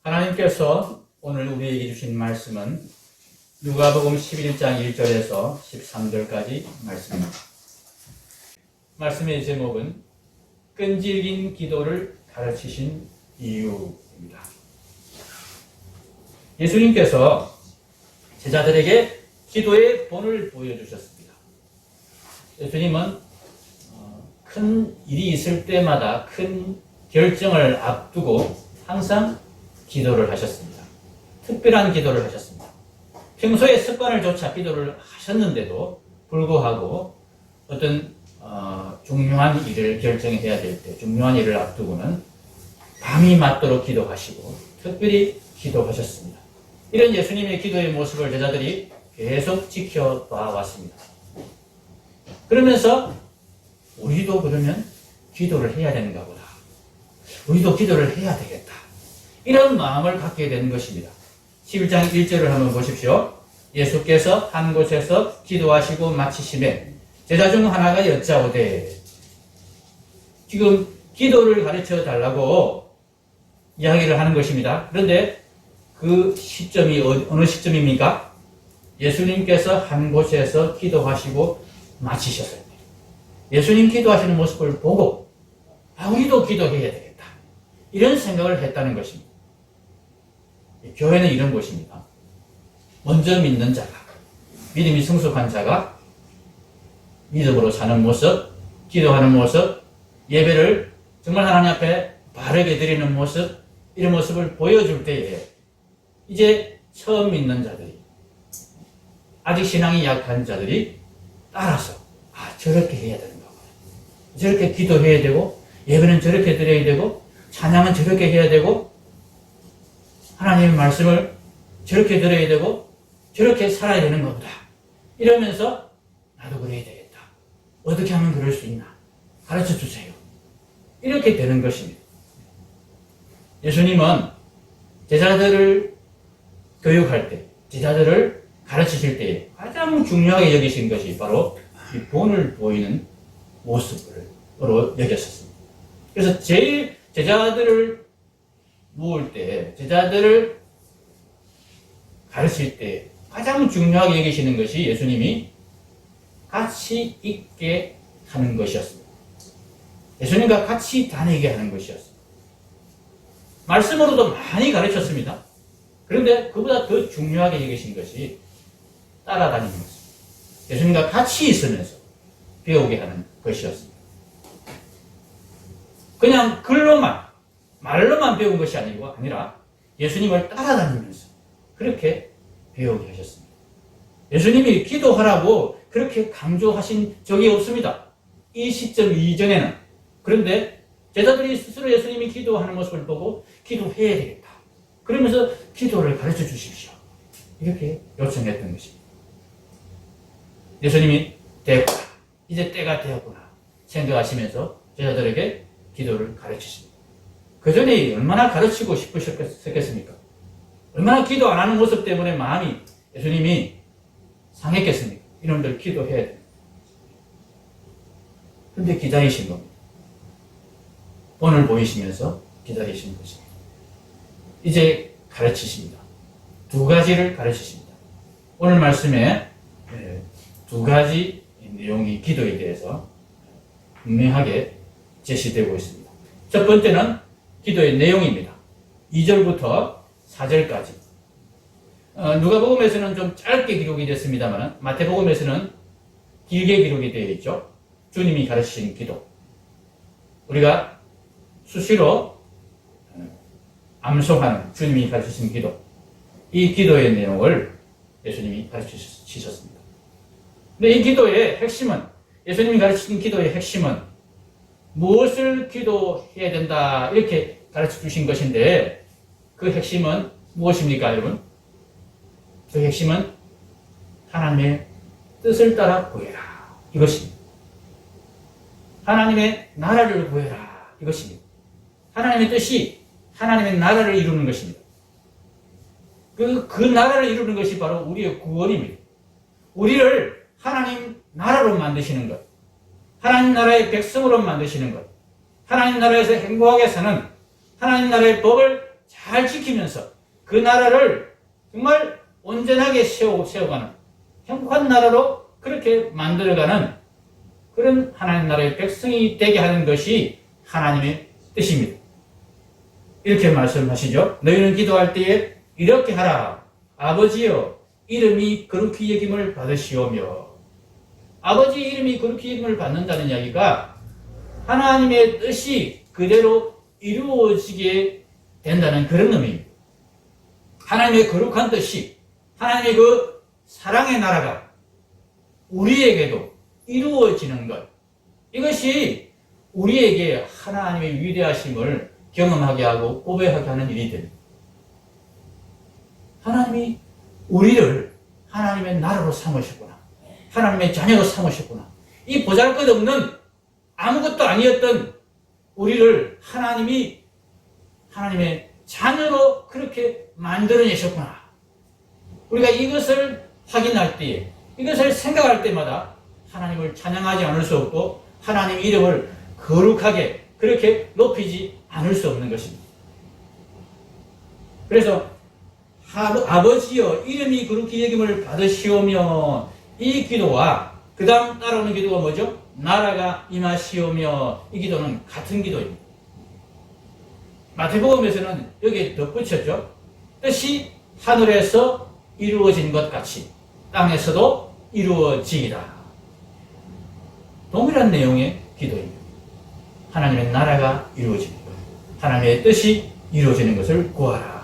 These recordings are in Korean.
하나님께서 오늘 우리에게 주신 말씀은 누가복음 11장 1절에서 13절까지 말씀입니다. 말씀의 제목은 끈질긴 기도를 가르치신 이유입니다. 예수님께서 제자들에게 기도의 본을 보여주셨습니다. 예수님은 큰 일이 있을 때마다 큰 결정을 앞두고 항상 기도를 하셨습니다. 특별한 기도를 하셨습니다. 평소에 습관을 조차 기도를 하셨는데도 불구하고 어떤 중요한 일을 결정해야 될 때, 중요한 일을 앞두고는 밤이 맞도록 기도하시고 특별히 기도하셨습니다. 이런 예수님의 기도의 모습을 제자들이 계속 지켜봐 왔습니다. 그러면서 우리도 그러면 기도를 해야 되는가 보다. 우리도 기도를 해야 되겠다. 이런 마음을 갖게 되는 것입니다. 11장 1절을 한번 보십시오. 예수께서 한 곳에서 기도하시고 마치심에 제자 중 하나가 여짜오되, 지금 기도를 가르쳐 달라고 이야기를 하는 것입니다. 그런데 그 시점이 어느 시점입니까? 예수님께서 한 곳에서 기도하시고 마치셨어요. 예수님 기도하시는 모습을 보고 우리도 기도해야 되겠다. 이런 생각을 했다는 것입니다. 교회는 이런 곳입니다. 먼저 믿는 자가, 믿음이 성숙한 자가 믿음으로 사는 모습, 기도하는 모습, 예배를 정말 하나님 앞에 바르게 드리는 모습, 이런 모습을 보여줄 때에 이제 처음 믿는 자들이, 아직 신앙이 약한 자들이 따라서 저렇게 해야 되는 거구나. 저렇게 기도해야 되고, 예배는 저렇게 드려야 되고, 찬양은 저렇게 해야 되고, 하나님의 말씀을 저렇게 들어야 되고 저렇게 살아야 되는 것보다, 이러면서 나도 그래야 되겠다. 어떻게 하면 그럴 수 있나? 가르쳐 주세요. 이렇게 되는 것입니다. 예수님은 제자들을 교육할 때, 제자들을 가르치실 때 가장 중요하게 여기신 것이 바로 이 본을 보이는 모습으로 여겼었습니다. 그래서 제일 제자들을 모을 때, 제자들을 가르칠 때 가장 중요하게 여기시는 것이 예수님이 같이 있게 하는 것이었습니다. 예수님과 같이 다니게 하는 것이었습니다. 말씀으로도 많이 가르쳤습니다. 그런데 그보다 더 중요하게 여기신 것이 따라다니는 것입니다. 예수님과 같이 있으면서 배우게 하는 것이었습니다. 그냥 글로만, 말로만 배운 것이 아니라 예수님을 따라다니면서 그렇게 배우게 하셨습니다. 예수님이 기도하라고 그렇게 강조하신 적이 없습니다. 이 시점 이전에는. 그런데 제자들이 스스로 예수님이 기도하는 모습을 보고 기도해야 되겠다. 그러면서 기도를 가르쳐 주십시오. 이렇게 요청했던 것입니다. 예수님이 됐구나, 이제 때가 되었구나 생각하시면서 제자들에게 기도를 가르치십니다. 그 전에 얼마나 가르치고 싶으셨겠습니까? 얼마나 기도 안 하는 모습 때문에 마음이 예수님이 상했겠습니까? 이놈들 기도해야 돼. 근데 기다리신 겁니다. 본을 보이시면서 기다리신 것입니다. 이제 가르치십니다. 두 가지를 가르치십니다. 오늘 말씀에 두 가지 내용이 기도에 대해서 분명하게 제시되고 있습니다. 첫 번째는 기도의 내용입니다. 2절부터 4절까지. 누가복음에서는 좀 짧게 기록이 됐습니다만 마태복음에서는 길게 기록이 되어 있죠. 주님이 가르치신 기도. 우리가 수시로 암송하는 주님이 가르치신 기도. 이 기도의 내용을 예수님이 가르치셨습니다. 근데 이 기도의 핵심은, 예수님이 가르치신 기도의 핵심은 무엇을 기도해야 된다, 이렇게 가르쳐 주신 것인데, 그 핵심은 무엇입니까, 여러분? 그 핵심은 하나님의 뜻을 따라 구해라, 이것입니다. 하나님의 나라를 구해라, 이것입니다. 하나님의 뜻이 하나님의 나라를 이루는 것입니다. 그 나라를 이루는 것이 바로 우리의 구원입니다. 우리를 하나님 나라로 만드시는 것, 하나님 나라의 백성으로 만드시는 것, 하나님 나라에서 행복하게 사는, 하나님 나라의 법을 잘 지키면서 그 나라를 정말 온전하게 세워가는 행복한 나라로 그렇게 만들어가는 그런 하나님 나라의 백성이 되게 하는 것이 하나님의 뜻입니다. 이렇게 말씀하시죠. 너희는 기도할 때에 이렇게 하라. 아버지여, 이름이 거룩히 여김을 받으시오며. 아버지 이름이 거룩히 여김을 받는다는 이야기가 하나님의 뜻이 그대로 이루어지게 된다는 그런 의미입니다. 하나님의 거룩한 뜻이, 하나님의 그 사랑의 나라가 우리에게도 이루어지는 것, 이것이 우리에게 하나님의 위대하심을 경험하게 하고 고백하게 하는 일이 됩니다. 하나님이 우리를 하나님의 나라로 삼으셨구나. 하나님의 자녀로 삼으셨구나. 이 보잘것없는 아무것도 아니었던 우리를 하나님이 하나님의 자녀로 그렇게 만들어내셨구나. 우리가 이것을 확인할 때에, 이것을 생각할 때마다 하나님을 찬양하지 않을 수 없고 하나님 이름을 거룩하게 그렇게 높이지 않을 수 없는 것입니다. 그래서 아버지여 이름이 거룩히 여김을 받으시오며, 이 기도와 그 다음 따라오는 기도가 뭐죠? 나라가 임하시오며, 이 기도는 같은 기도입니다. 마태복음에서는 여기에 덧붙였죠. 뜻이 하늘에서 이루어진 것 같이 땅에서도 이루어지이다. 동일한 내용의 기도입니다. 하나님의 나라가 이루어지는 것, 하나님의 뜻이 이루어지는 것을 구하라.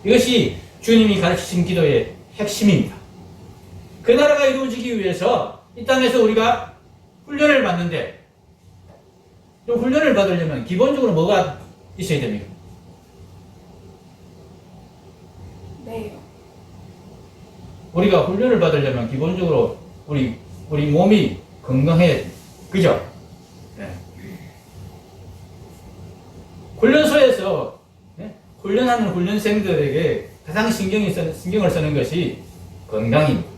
이것이 주님이 가르치신 기도의 핵심입니다. 그 나라가 이루어지기 위해서 이 땅에서 우리가 훈련을 받는데, 좀 훈련을 받으려면 기본적으로 뭐가 있어야 됩니까? 네. 우리가 훈련을 받으려면 기본적으로 우리 몸이 건강해야 됩니다. 그죠? 네. 훈련소에서 훈련하는 훈련생들에게 가장 신경을 쓰는 것이 건강입니다.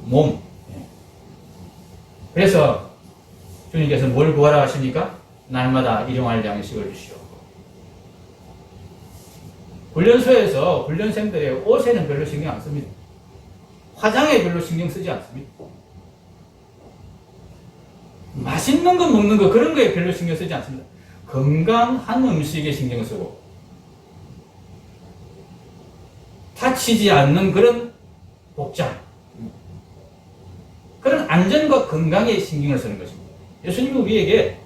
몸. 그래서 주님께서 뭘 구하라 하십니까? 날마다 일용할 양식을 주시오. 훈련소에서 훈련생들의 옷에는 별로 신경 안 씁니다. 화장에 별로 신경 쓰지 않습니다. 맛있는 거 먹는 거 그런 거에 별로 신경 쓰지 않습니다. 건강한 음식에 신경 쓰고 다치지 않는 그런 복장, 그런 안전과 건강에 신경을 쓰는 것입니다. 예수님이 우리에게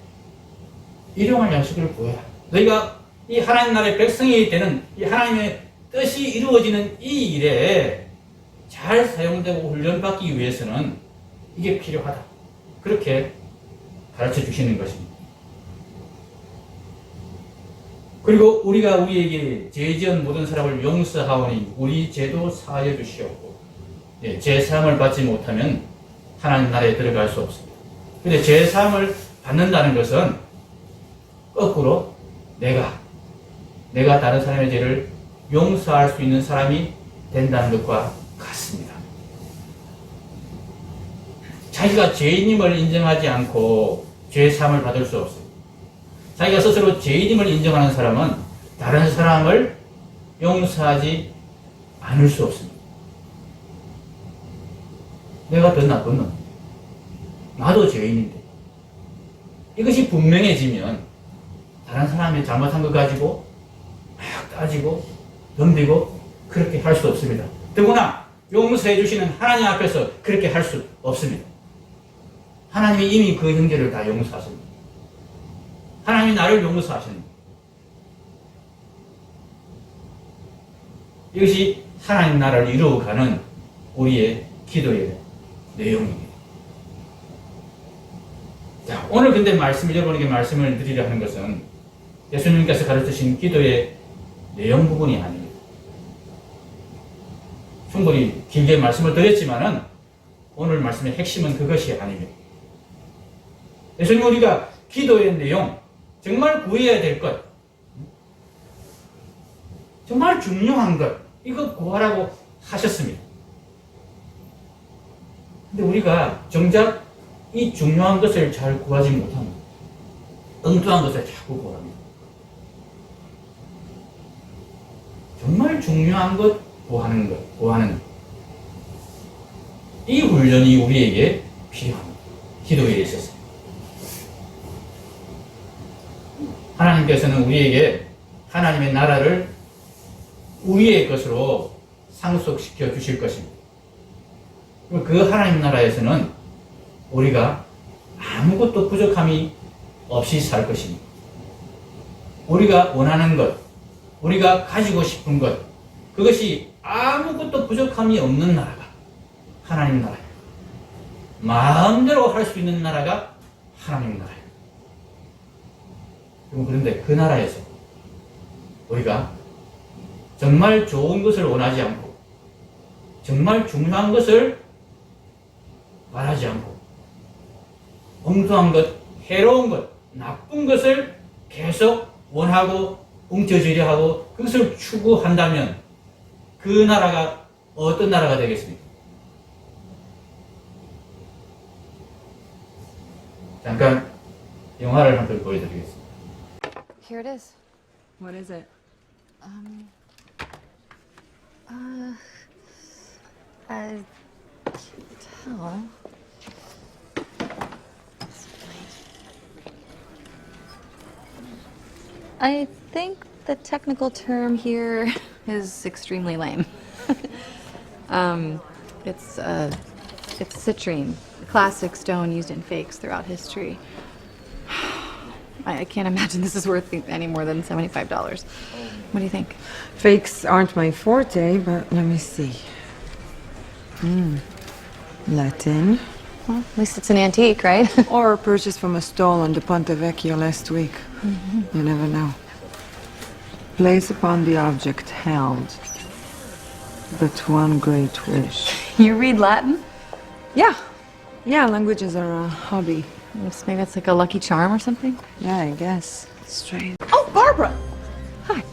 일용할 양식을 구해라. 너희가 이 하나님 나라의 백성이 되는 이 하나님의 뜻이 이루어지는 이 일에 잘 사용되고 훈련받기 위해서는 이게 필요하다. 그렇게 가르쳐 주시는 것입니다. 그리고 우리가 우리에게 죄 지은 모든 사람을 용서하오니 우리 죄도 사하여 주시옵고, 죄 사함을 받지 못하면 하나님 나라에 들어갈 수 없습니다. 그런데 죄 사함을 받는다는 것은 거꾸로 내가 다른 사람의 죄를 용서할 수 있는 사람이 된다는 것과 같습니다. 자기가 죄인임을 인정하지 않고 죄 사함을 받을 수 없습니다. 자기가 스스로 죄인임을 인정하는 사람은 다른 사람을 용서하지 않을 수 없습니다. 내가 더 나쁜 놈, 나도 죄인인데, 이것이 분명해지면 다른 사람이 잘못한 것 가지고 막 따지고 덤비고 그렇게 할 수 없습니다. 더구나 용서해 주시는 하나님 앞에서 그렇게 할 수 없습니다. 하나님이 이미 그 형제를 다 용서하십니다. 하나님이 나를 용서하십니다. 이것이 하나님 나라를 이루어가는 우리의 기도의 내용입니다. 자, 오늘 근데 여러분에게 말씀을 드리려 하는 것은 예수님께서 가르치신 기도의 내용 부분이 아닙니다. 충분히 길게 말씀을 드렸지만은 오늘 말씀의 핵심은 그것이 아닙니다. 예수님 우리가 기도의 내용, 정말 구해야 될 것, 정말 중요한 것, 이거 구하라고 하셨습니다. 근데 우리가 정작 이 중요한 것을 잘 구하지 못합니다. 엉뚱한 것을 자꾸 구합니다. 정말 중요한 것 구하는 것, 구하는 이 훈련이 우리에게 필요합니다. 기도에 있어서. 하나님께서는 우리에게 하나님의 나라를 우리의 것으로 상속시켜 주실 것입니다. 그리고 그 하나님 나라에서는 우리가 아무것도 부족함이 없이 살 것입니다. 우리가 원하는 것, 우리가 가지고 싶은 것, 그것이 아무것도 부족함이 없는 나라가 하나님 나라예요. 마음대로 할 수 있는 나라가 하나님 나라예요. 그런데 그 나라에서 우리가 정말 좋은 것을 원하지 않고 정말 중요한 것을 말하지 않고 엉뚱한 것, 해로운 것, 나쁜 것을 계속 원하고 뭉쳐지려 하고 그것을 추구한다면 그 나라가 어떤 나라가 되겠습니까? 잠깐 영화를 한 편 보여드리겠습니다. Here it is. What is it? I can't tell. I think the technical term here is extremely lame. It's citrine, the classic stone used in fakes throughout history. I can't imagine this is worth any more than $75. What do you think? Fakes aren't my forte, but let me see. Latin. Well, at least it's an antique, right? Or purchased from a stall on the Ponte Vecchio last week. You never know. Place upon the object held but one great wish. You read Latin? Yeah. Yeah, languages are a hobby. Maybe it's like a lucky charm or something? Yeah, I guess. Strange. Oh, Barbara! Hi.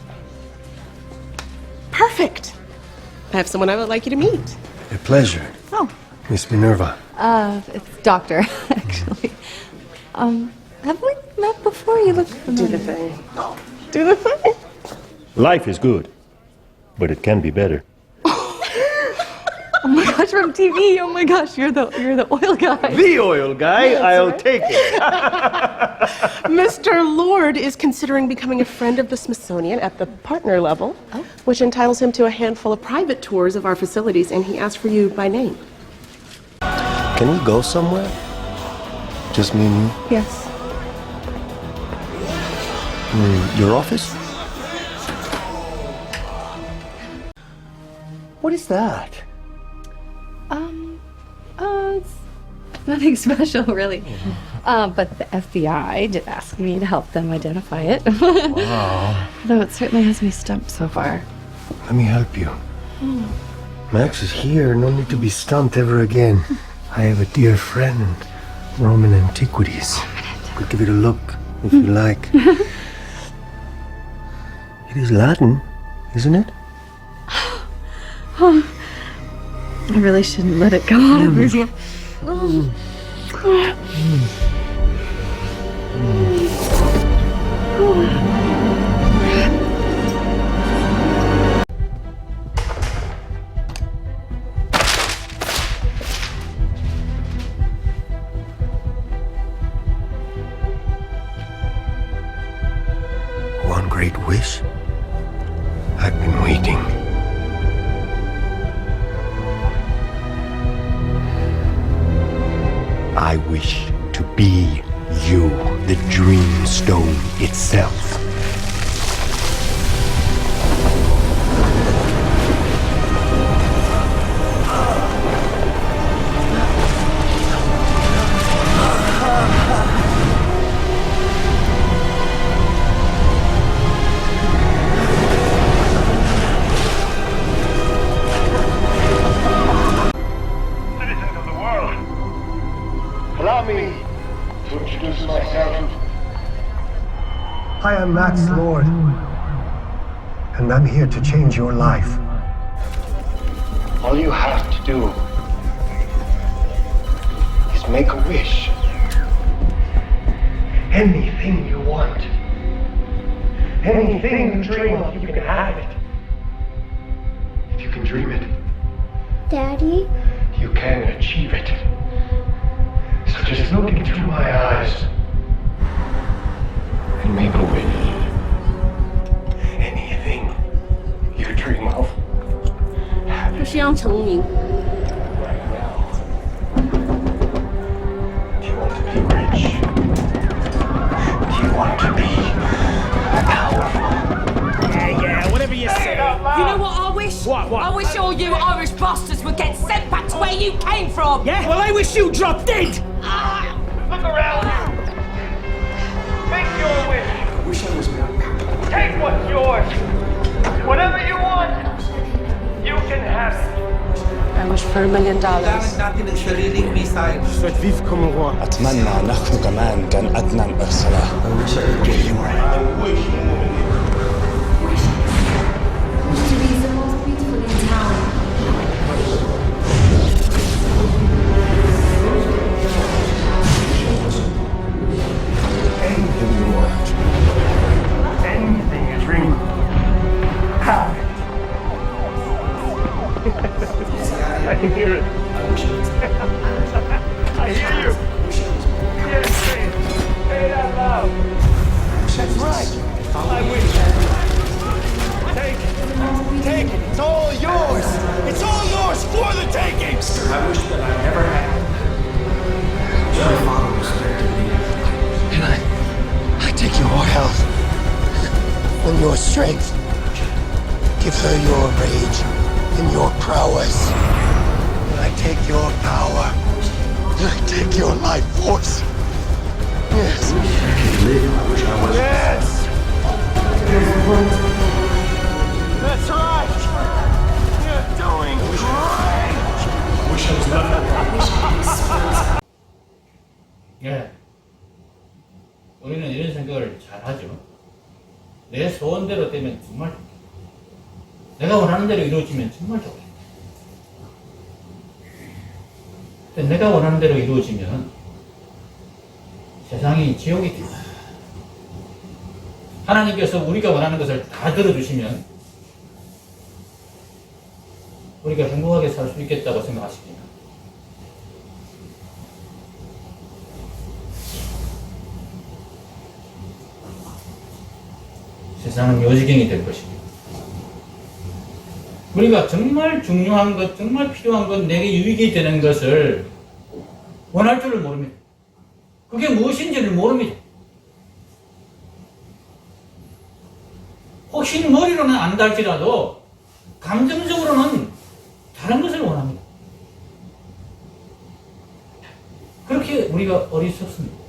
Perfect. I have someone I would like you to meet. A pleasure. Oh, Miss Minerva. it's Doctor, actually. Have we met before? You look familiar. Do the thing. Life is good, but it can be better. Oh my gosh, from TV. Oh my gosh, you're the oil guy. The oil guy, I'll take it. Mr. Lord is considering becoming a friend of the Smithsonian at the partner level, which entitles him to a handful of private tours of our facilities, and he asked for you by name. Can we go somewhere? Just me and you? Yes. Your office? What is that? It's nothing special, really. But the FBI did ask me to help them identify it. Wow. Though it certainly has me stumped so far. Let me help you. Max is here. No need to be stumped ever again. I have a dear friend, Roman antiquities. We'll give it a look if you like. It is Latin, isn't it? I really shouldn't let it go out of me. One great wish? I've been waiting. I wish to be you, the dream stone itself. Citizens of the world, allow me to introduce myself. I am Max Lord, and I'm here to change your life. All you have to do is make a wish. Anything you want. Anything you dream of, you can have it. dream it, Daddy? you can achieve it. So just look into my eyes and make a wish. Anything you dream of. 不是要成名。 Do you want to be rich? Do you want to be powerful? Yeah, whatever you say. You know what I wish? What? I wish all you Irish bastards would get sent back to where you came from. Yeah? Well, I wish you dropped dead. Look around you. Make your wish. I wish I was more powerful. Take what's yours. Whatever you want, you can have it. I wish for $1 million. Souhaite vivre comme roi. أتمنى نحن كمان كان أدنى الإرسالات. I wish I could get you right. I wish. To be the most beautiful in town. Anything you want. Anything you dream of. Have it. I hear it. I hear you. Yes, say it. Say it out loud. That's right. I wish. Take it. Take it. It's all yours. It's all yours for the taking. I wish that I never had. My father was there to me. And I take your health and your strength. Give her your rage and your prowess. And I take your power. And I take your life force. Yes. I could live. I wish I was. Yes. That's right. You're doing great. I wish I was nothing. 예. 우리는 이런 생각을 잘 하죠. 내 소원대로 되면 정말 좋겠다. 내가 원하는 대로 이루어지면 정말 좋겠다. 근데 내가 원하는 대로 이루어지면 세상이 지옥이 됩니다. 하나님께서 우리가 원하는 것을 다 들어주시면 우리가 행복하게 살 수 있겠다고 생각하십니다. 세상은 요지경이 될 것입니다. 우리가 정말 중요한 것, 정말 필요한 것, 내게 유익이 되는 것을 원할 줄을 모릅니다. 그게 무엇인지를 모릅니다. 혹시 머리로는 안다 할지라도 감정적으로는 다른 것을 원합니다. 그렇게 우리가 어리석습니다.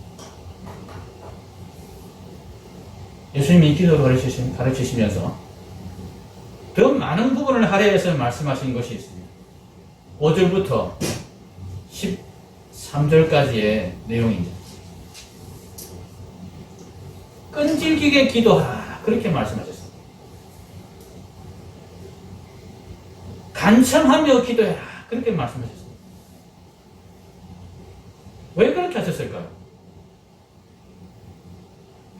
예수님이 기도를 가르치시면서 더 많은 부분을 할애해서 말씀하신 것이 있습니다. 5절부터 13절까지의 내용입니다. 끈질기게 기도하라 그렇게 말씀하셨습니다. 간청하며 기도해라 그렇게 말씀하셨습니다. 왜 그렇게 하셨을까요?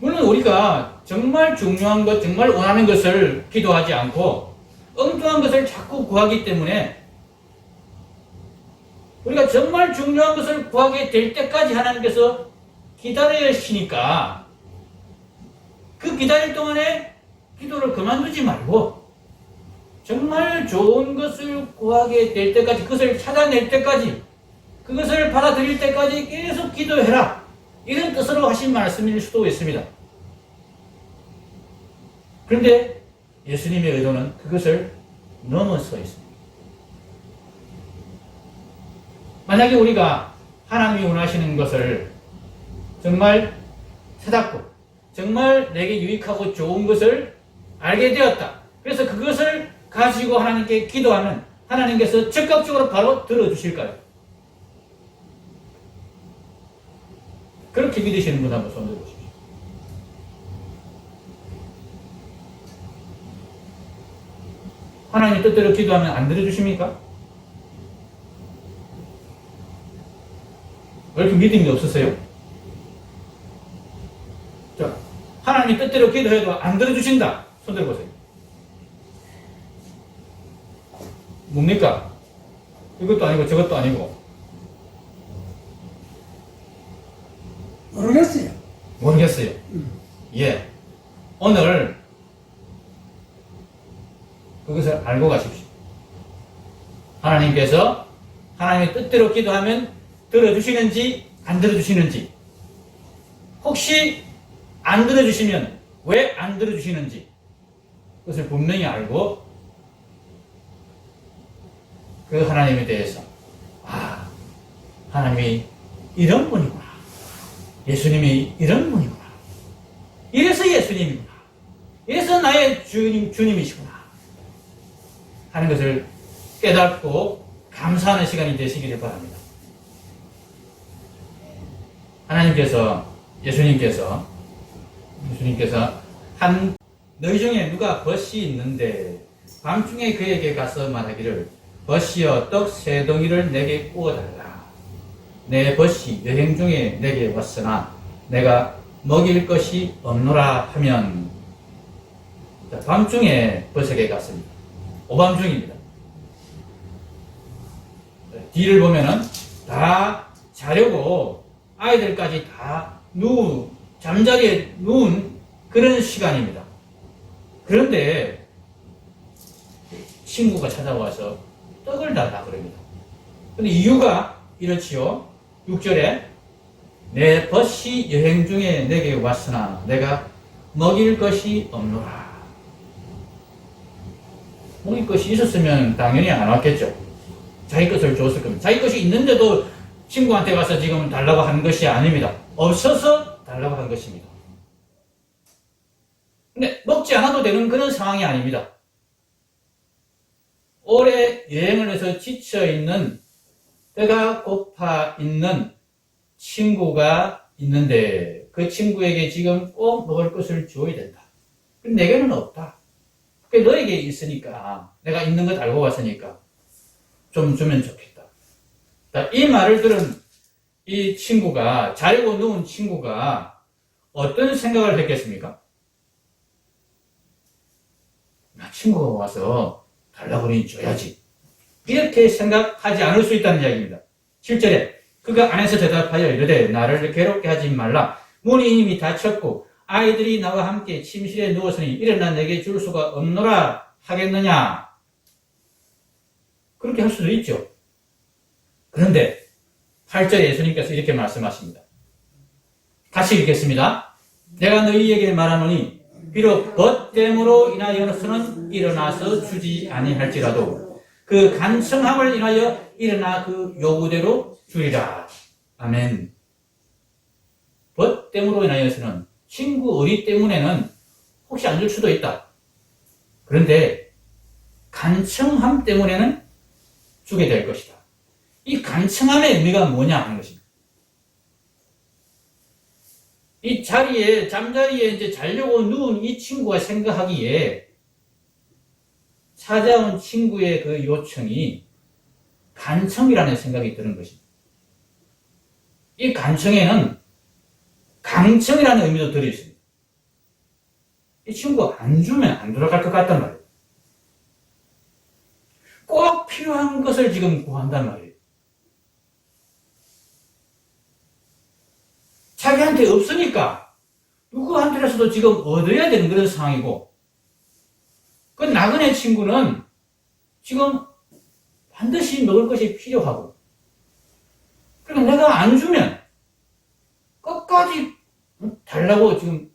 물론 우리가 정말 중요한 것, 정말 원하는 것을 기도하지 않고 엉뚱한 것을 자꾸 구하기 때문에 우리가 정말 중요한 것을 구하게 될 때까지 하나님께서 기다려야 하시니까 그 기다릴 동안에 기도를 그만두지 말고 정말 좋은 것을 구하게 될 때까지, 그것을 찾아낼 때까지, 그것을 받아들일 때까지 계속 기도해라. 이런 뜻으로 하신 말씀일 수도 있습니다. 그런데 예수님의 의도는 그것을 넘어서 있습니다. 만약에 우리가 하나님이 원하시는 것을 정말 찾았고 정말 내게 유익하고 좋은 것을 알게 되었다. 그래서 그것을 가지고 하나님께 기도하면 하나님께서 적극적으로 바로 들어주실까요? 그렇게 믿으시는 분 한번 손 들어보십시오. 하나님 뜻대로 기도하면 안 들어주십니까? 왜 이렇게 믿음이 없으세요? 자, 하나님 뜻대로 기도해도 안 들어주신다. 손 들어보세요. 뭡니까? 이것도 아니고 저것도 아니고. 모르겠어요. 모르겠어요. 예. 오늘 그것을 알고 가십시오. 하나님께서 하나님의 뜻대로 기도하면 들어주시는지 안 들어주시는지, 혹시 안 들어주시면 왜 안 들어주시는지 그것을 분명히 알고 그 하나님에 대해서 하나님이 이런 분이구나, 예수님이 이런 분이구나, 이래서 예수님이구나, 이래서 나의 주님이시구나 하는 것을 깨닫고 감사하는 시간이 되시기를 바랍니다. 예수님께서 너희 중에 누가 벗이 있는데 밤중에 그에게 가서 말하기를 벗이여 떡 3덩이를 내게 구워달라. 내 벗이 여행 중에 내게 왔으나 내가 먹일 것이 없노라 하면, 밤중에 벗에게 갔습니다. 오밤중입니다. 뒤를 보면은 다 자려고 아이들까지 다 잠자리에 누운 그런 시간입니다. 그런데 친구가 찾아와서 떡을 달라 그럽니다. 근데 이유가 이렇지요. 6절에 내 벗이 여행 중에 내게 왔으나 내가 먹일 것이 없노라. 먹일 것이 있었으면 당연히 안 왔겠죠. 자기 것을 줬을 겁니다. 자기 것이 있는데도 친구한테 와서 지금 달라고 한 것이 아닙니다. 없어서 달라고 한 것입니다. 근데 먹지 않아도 되는 그런 상황이 아닙니다. 오래 여행을 해서 지쳐있는, 배가 고파 있는 친구가 있는데 그 친구에게 지금 꼭 먹을 것을 줘야 된다. 근데 내게는 없다. 너에게 있으니까, 내가 있는 것 알고 왔으니까 좀 주면 좋겠다. 이 말을 들은 이 친구가, 자려고 누운 친구가 어떤 생각을 했겠습니까? 친구가 와서 달라고 하니 줘야지, 이렇게 생각하지 않을 수 있다는 이야기입니다. 7절에 그가 안에서 대답하여 이르되 나를 괴롭게 하지 말라. 문이 이미 닫혔고 아이들이 나와 함께 침실에 누웠으니 일어나 내게 줄 수가 없노라 하겠느냐. 그렇게 할 수도 있죠. 그런데 8절에 예수님께서 이렇게 말씀하십니다. 같이 읽겠습니다. 내가 너희에게 말하노니 비록 벗됨으로 인하여서는 일어나서 주지 아니할지라도 그 간청함을 인하여 일어나 그 요구대로 주리라. 아멘. 벗됨으로 인하여서는, 친구 의리 때문에는 혹시 안 줄 수도 있다. 그런데 간청함 때문에는 주게 될 것이다. 이 간청함의 의미가 뭐냐 하는 것입니다. 이 잠자리에 이제 자려고 누운 이 친구가 생각하기에 찾아온 친구의 그 요청이 간청이라는 생각이 드는 것입니다. 이 간청에는 강청이라는 의미도 들어있습니다. 이 친구가 안 주면 안 돌아갈 것 같단 말이에요. 꼭 필요한 것을 지금 구한단 말이에요. 자기한테 없으니까 누구한테라도 지금 얻어야 되는 그런 상황이고, 그 나그네 친구는 지금 반드시 먹을 것이 필요하고, 그러니까 내가 안 주면 끝까지 달라고 지금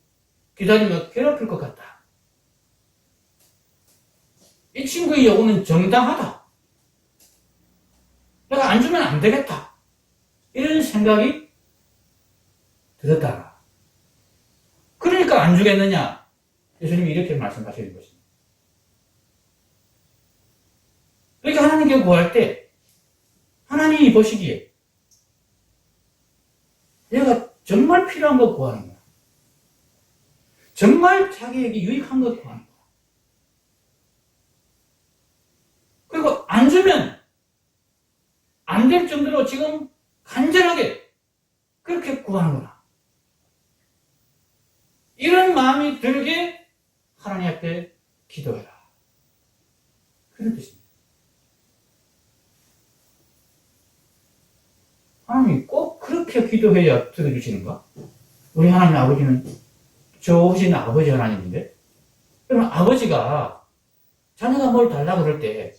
기다리며 괴롭힐 것 같다. 이 친구의 요구는 정당하다. 내가 안 주면 안 되겠다. 이런 생각이 들었다. 그러니까 안 주겠느냐? 예수님이 이렇게 말씀하시는 것입니다. 그러니까 하나님께 구할 때 하나님이 보시기에 내가 정말 필요한 것 구하는 거야. 정말 자기에게 유익한 것 구하는 거야. 그리고 안 주면 안 될 정도로 지금 간절하게 그렇게 구하는구나. 이런 마음이 들게 하나님 앞에 기도해라. 그런 뜻입니다. 하나님이 꼭 그렇게 기도해야 들어주시는가? 우리 하나님 아버지는 좋으신 아버지 하나님인데, 그러면 아버지가 자녀가 뭘 달라고 그럴 때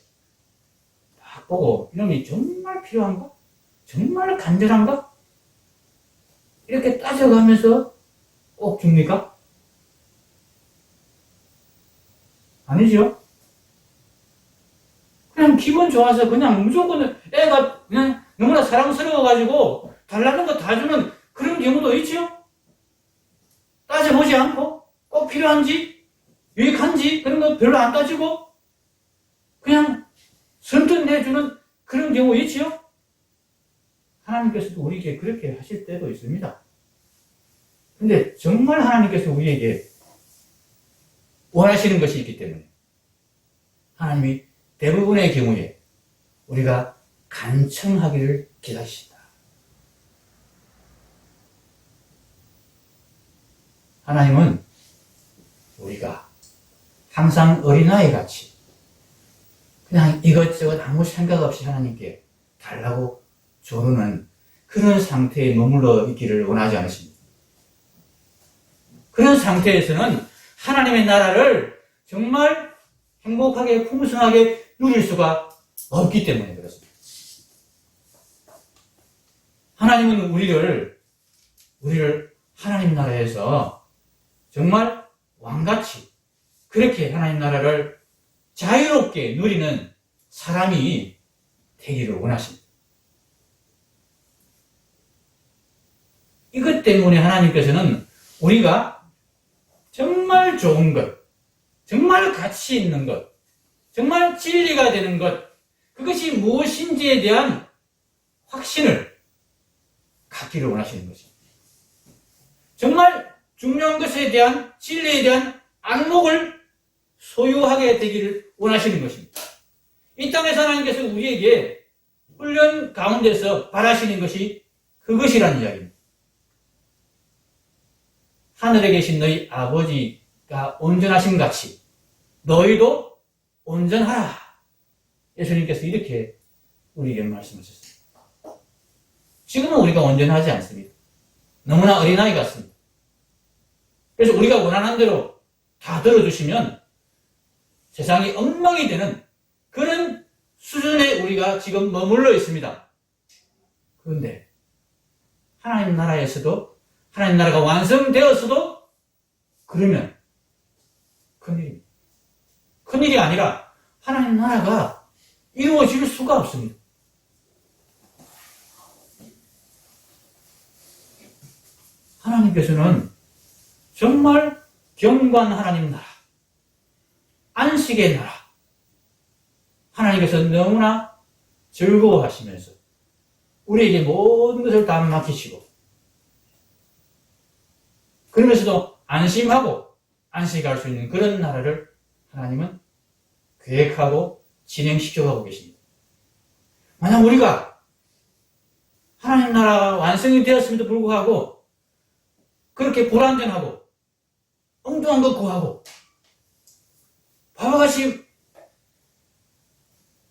딱 보고 이놈이 정말 필요한가? 정말 간절한가? 이렇게 따져가면서 꼭 줍니까? 아니죠? 그냥 기분 좋아서 그냥 무조건 애가 그냥 너무나 사랑스러워가지고 달라는 거 다 주는 그런 경우도 있죠? 따져보지 않고 꼭 필요한지 유익한지 그런 거 별로 안 따지고 그냥 선뜻 내주는 그런 경우 있지요? 하나님께서도 우리에게 그렇게 하실 때도 있습니다. 근데 정말 하나님께서 우리에게 원하시는 것이 있기 때문에 하나님이 대부분의 경우에 우리가 간청하기를 기다리신다. 하나님은 우리가 항상 어린아이 같이 그냥 이것저것 아무 생각 없이 하나님께 달라고 조르는 그런 상태에 머물러 있기를 원하지 않으십니다. 그런 상태에서는 하나님의 나라를 정말 행복하게 풍성하게 누릴 수가 없기 때문에 그렇습니다. 하나님은 우리를 하나님 나라에서 정말 왕같이 그렇게 하나님 나라를 자유롭게 누리는 사람이 되기를 원하십니다. 이것 때문에 하나님께서는 우리가 정말 좋은 것, 정말 가치 있는 것, 정말 진리가 되는 것, 그것이 무엇인지에 대한 확신을 갖기를 원하시는 것입니다. 정말 중요한 것에 대한 진리에 대한 안목을 소유하게 되기를 원하시는 것입니다. 이 땅에서 하나님께서 우리에게 훈련 가운데서 바라시는 것이 그것이라는 이야기입니다. 하늘에 계신 너희 아버지가 온전하신 같이 너희도 온전하라. 예수님께서 이렇게 우리에게 말씀하셨습니다. 지금은 우리가 온전하지 않습니다. 너무나 어린아이 같습니다. 그래서 우리가 원하는 대로 다 들어주시면 세상이 엉망이 되는 그런 수준에 우리가 지금 머물러 있습니다. 그런데 하나님 나라에서도 하나님 나라가 완성되었어도 그러면 큰일입니다. 큰일이 아니라 하나님 나라가 이루어질 수가 없습니다. 하나님께서는 정말 경관 하나님 나라, 안식의 나라, 하나님께서 너무나 즐거워하시면서 우리에게 모든 것을 다 맡기시고 그러면서도 안심하고 안식할 수 있는 그런 나라를 하나님은 계획하고 진행시켜가고 계십니다. 만약 우리가 하나님 나라가 완성이 되었음에도 불구하고 그렇게 불완전하고 엉뚱한 것 구하고 바와 같이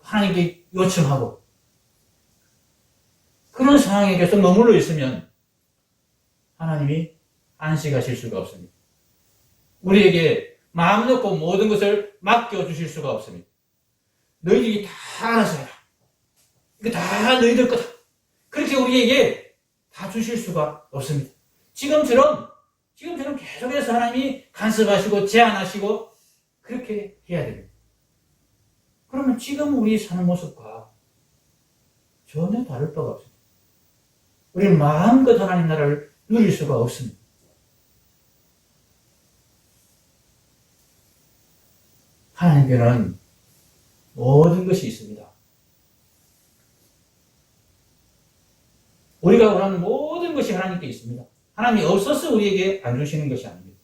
하나님께 요청하고 그런 상황에 계속 머물러 있으면 하나님이 안식하실 수가 없습니다. 우리에게 마음 놓고 모든 것을 맡겨주실 수가 없습니다. 너희들이 다 알아서 해라. 이거 다 너희들 거다. 그렇게 우리에게 다 주실 수가 없습니다. 지금처럼 계속해서 하나님이 간섭하시고 제한하시고 그렇게 해야 됩니다. 그러면 지금 우리 사는 모습과 전혀 다를 바가 없습니다. 우리는 마음껏 하나님 나라를 누릴 수가 없습니다. 하나님께는 모든 것이 있습니다. 우리가 원하는 모든 것이 하나님께 있습니다. 하나님이 없어서 우리에게 안 주시는 것이 아닙니다.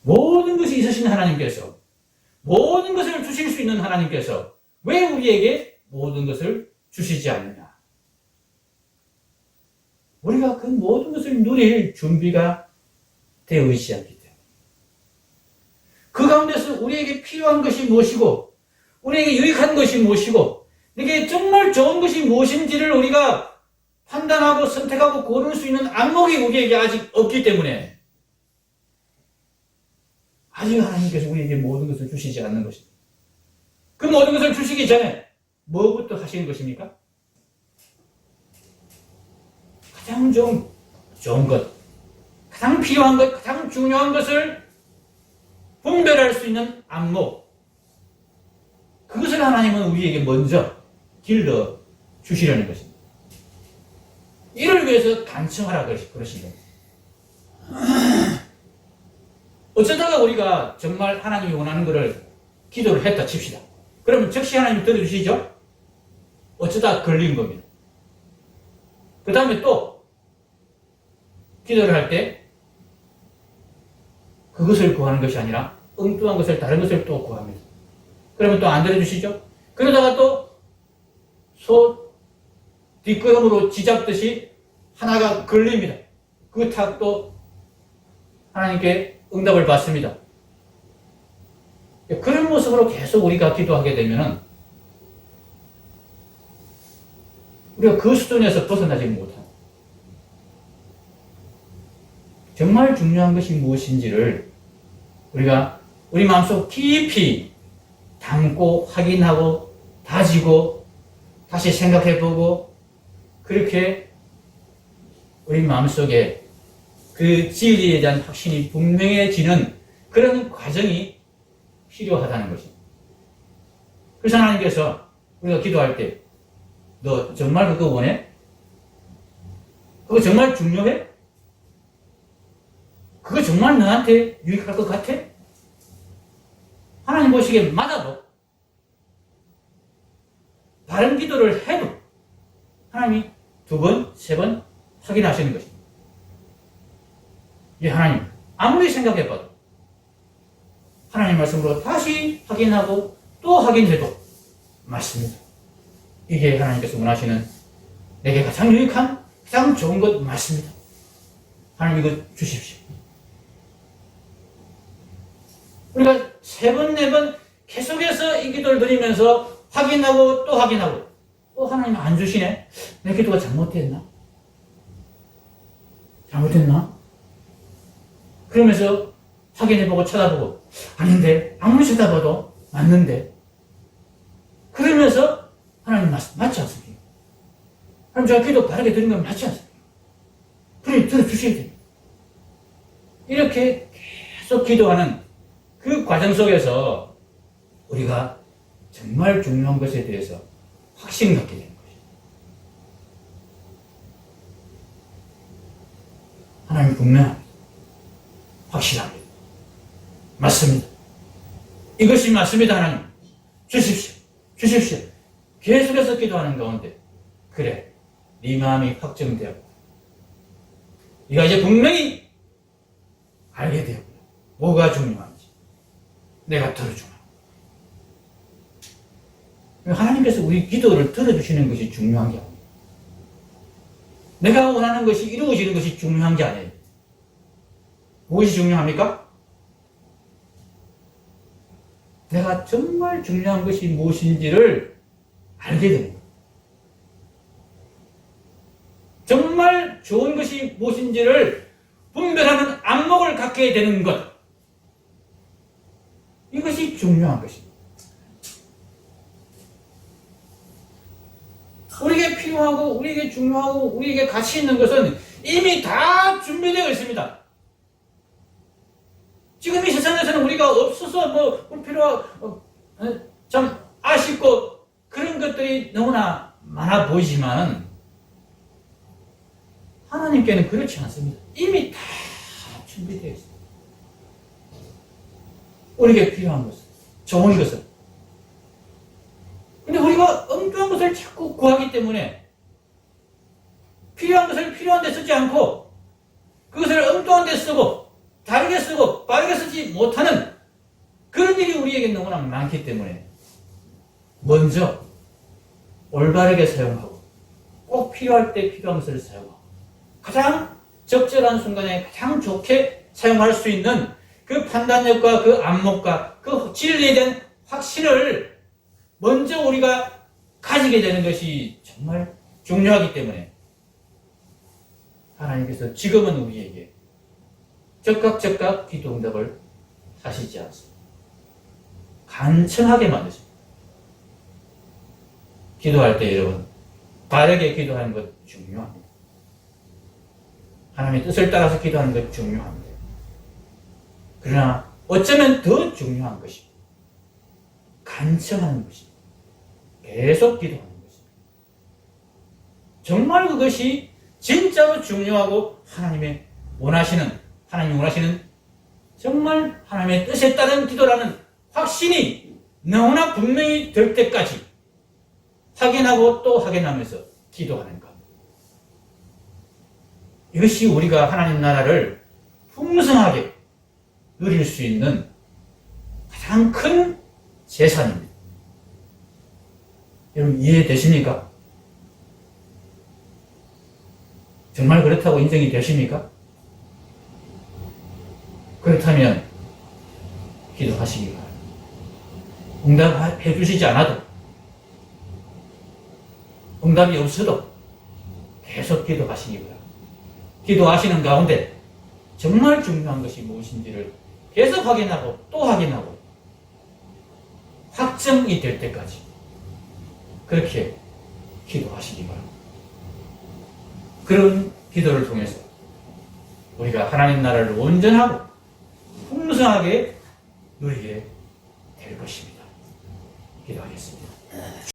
모든 것이 있으신 하나님께서 모든 것을 주실 수 있는 하나님께서 왜 우리에게 모든 것을 주시지 않느냐? 우리가 그 모든 것을 누릴 준비가 되어 있지 않기 때문에 가운데서 우리에게 필요한 것이 무엇이고 우리에게 유익한 것이 무엇이고 이게 정말 좋은 것이 무엇인지를 우리가 판단하고 선택하고 고를 수 있는 안목이 우리에게 아직 없기 때문에 아직 하나님께서 우리에게 모든 것을 주시지 않는 것입니다. 그 모든 것을 주시기 전에 뭐부터 하시는 것입니까? 가장 좋은 것, 가장 필요한 것, 가장 중요한 것을 분별할 수 있는 안목, 그것을 하나님은 우리에게 먼저 길러 주시려는 것입니다. 이를 위해서 간청하라 그러신 겁니다. 어쩌다가 우리가 정말 하나님이 원하는 것을 기도를 했다 칩시다. 그러면 즉시 하나님이 들어주시죠? 어쩌다 걸린 겁니다. 그 다음에 또 기도를 할 때 그것을 구하는 것이 아니라 엉뚱한 것을 다른 것을 또 구합니다. 그러면 또 안 들어주시죠? 그러다가 또 소 뒷걸음으로 쥐잡듯이 하나가 걸립니다. 그 탁도 하나님께 응답을 받습니다. 그런 모습으로 계속 우리가 기도하게 되면은 우리가 그 수준에서 벗어나지 못합니다. 정말 중요한 것이 무엇인지를 우리가 우리 마음속 깊이 담고 확인하고 다지고 다시 생각해보고 그렇게 우리 마음속에 그 진리에 대한 확신이 분명해지는 그런 과정이 필요하다는 것입니다. 그래서 하나님께서 우리가 기도할 때 너 정말 그거 원해? 그거 정말 중요해? 그거 정말 너한테 유익할 것 같아? 하나님 보시기에 맞아도 다른 기도를 해도 하나님이 2번, 3번 확인하시는 것입니다. 이 하나님 아무리 생각해봐도 하나님 말씀으로 다시 확인하고 또 확인해도 맞습니다. 이게 하나님께서 원하시는 내게 가장 유익한 가장 좋은 것 맞습니다. 하나님 이거 주십시오. 우리가 3번, 4번 계속해서 이 기도를 드리면서 확인하고 또 확인하고 하나님 안 주시네? 내 기도가 잘못됐나? 그러면서 확인해보고 쳐다보고 아닌데 아무리 쳐다봐도 맞는데 그러면서 하나님 맞지 않습니까? 하나님 제가 기도 바르게 드린 건 맞지 않습니까? 그래 들어주셔야 됩니다. 이렇게 계속 기도하는 그 과정 속에서 우리가 정말 중요한 것에 대해서 확신을 갖게 되는 것입니다. 하나님 분명합니다. 확실합니다. 맞습니다. 이것이 맞습니다. 하나님 주십시오. 계속해서 기도하는 가운데 그래 네 마음이 확정되었고 네가 이제 분명히 알게 되었구나. 뭐가 중요한지 내가 들어주마. 하나님께서 우리 기도를 들어주시는 것이 중요한 게 아니에요. 내가 원하는 것이 이루어지는 것이 중요한 게 아니에요. 무엇이 중요합니까? 내가 정말 중요한 것이 무엇인지를 알게 됩니다. 정말 좋은 것이 무엇인지를 분별하는 안목을 갖게 되는 것. 이것이 중요한 것입니다. 우리에게 필요하고 우리에게 중요하고 우리에게 가치 있는 것은 이미 다 준비되어 있습니다. 지금 이 세상에서는 우리가 없어서 불필요하고 참 아쉽고 그런 것들이 너무나 많아 보이지만 하나님께는 그렇지 않습니다. 이미 다 준비되어 있습니다. 우리에게 필요한 것은 좋은 것은 근데 우리가 엉뚱한 것을 자꾸 구하기 때문에 필요한 것을 필요한 데 쓰지 않고 그것을 엉뚱한 데 쓰고 다르게 쓰고 빠르게 쓰지 못하는 그런 일이 우리에게 너무나 많기 때문에 먼저 올바르게 사용하고 꼭 필요할 때 필요한 것을 사용하고 가장 적절한 순간에 가장 좋게 사용할 수 있는 그 판단력과 그 안목과 그 진리에 대한 확신을 먼저 우리가 가지게 되는 것이 정말 중요하기 때문에 하나님께서 지금은 우리에게 즉각 기도 응답을 하시지 않습니다. 간청하게 만드십니다. 기도할 때 여러분 바르게 기도하는 것 중요합니다. 하나님의 뜻을 따라서 기도하는 것 중요합니다. 그러나 어쩌면 더 중요한 것이 간청하는 것입니다. 계속 기도하는 것입니다. 정말 그것이 진짜로 중요하고 하나님이 원하시는 정말 하나님의 뜻에 따른 기도라는 확신이 너무나 분명히 될 때까지 확인하고 또 확인하면서 기도하는 것. 이것이 우리가 하나님 나라를 풍성하게 누릴 수 있는 가장 큰 재산입니다. 여러분 이해되십니까? 정말 그렇다고 인정이 되십니까? 그렇다면 기도하시기 바랍니다. 응답해 주시지 않아도 응답이 없어도 계속 기도하시기 바랍니다. 기도하시는 가운데 정말 중요한 것이 무엇인지를 계속 확인하고 또 확인하고 확정이 될 때까지 그렇게 기도하시기 바랍니다. 그런 기도를 통해서 우리가 하나님 나라를 온전하고 풍성하게 누리게 될 것입니다. 기도하겠습니다.